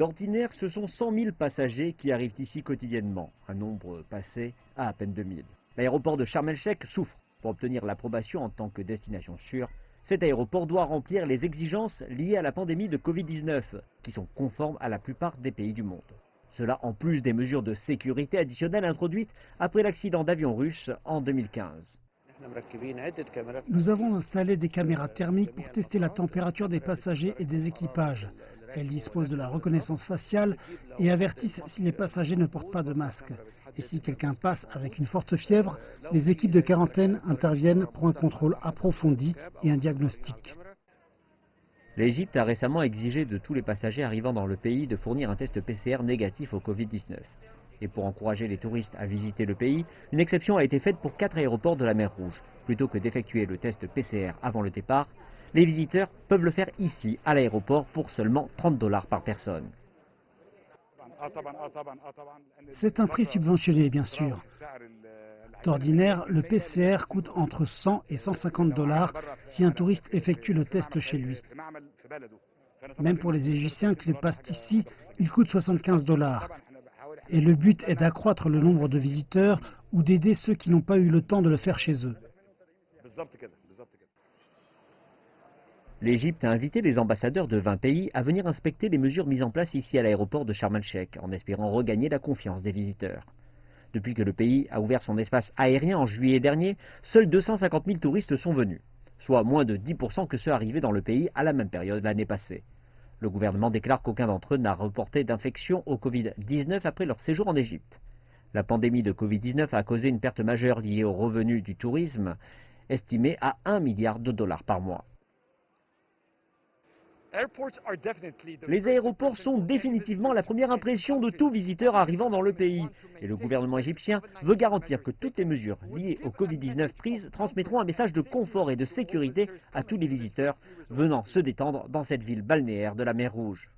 D'ordinaire, ce sont 100 000 passagers qui arrivent ici quotidiennement, un nombre passé à peine 2 000. L'aéroport de Sharm el-Sheikh souffre. Pour obtenir l'approbation en tant que destination sûre, cet aéroport doit remplir les exigences liées à la pandémie de Covid-19, qui sont conformes à la plupart des pays du monde. Cela en plus des mesures de sécurité additionnelles introduites après l'accident d'avion russe en 2015. Nous avons installé des caméras thermiques pour tester la température des passagers et des équipages. Elles disposent de la reconnaissance faciale et avertissent si les passagers ne portent pas de masque. Et si quelqu'un passe avec une forte fièvre, les équipes de quarantaine interviennent pour un contrôle approfondi et un diagnostic. L'Égypte a récemment exigé de tous les passagers arrivant dans le pays de fournir un test PCR négatif au Covid-19. Et pour encourager les touristes à visiter le pays, une exception a été faite pour 4 aéroports de la mer Rouge. Plutôt que d'effectuer le test PCR avant le départ, les visiteurs peuvent le faire ici, à l'aéroport, pour seulement 30 $ par personne. C'est un prix subventionné, bien sûr. D'ordinaire, le PCR coûte entre 100 et 150 $ si un touriste effectue le test chez lui. Même pour les Égyptiens qui le passent ici, il coûte 75 $. Et le but est d'accroître le nombre de visiteurs ou d'aider ceux qui n'ont pas eu le temps de le faire chez eux. L'Égypte a invité les ambassadeurs de 20 pays à venir inspecter les mesures mises en place ici à l'aéroport de Sharm el-Sheikh, en espérant regagner la confiance des visiteurs. Depuis que le pays a ouvert son espace aérien en juillet dernier, seuls 250 000 touristes sont venus, soit moins de 10% que ceux arrivés dans le pays à la même période l'année passée. Le gouvernement déclare qu'aucun d'entre eux n'a reporté d'infection au Covid-19 après leur séjour en Égypte. La pandémie de Covid-19 a causé une perte majeure liée aux revenus du tourisme, estimée à 1 milliard de $ par mois. Les aéroports sont définitivement la première impression de tout visiteur arrivant dans le pays. Et le gouvernement égyptien veut garantir que toutes les mesures liées au Covid-19 prises transmettront un message de confort et de sécurité à tous les visiteurs venant se détendre dans cette ville balnéaire de la mer Rouge.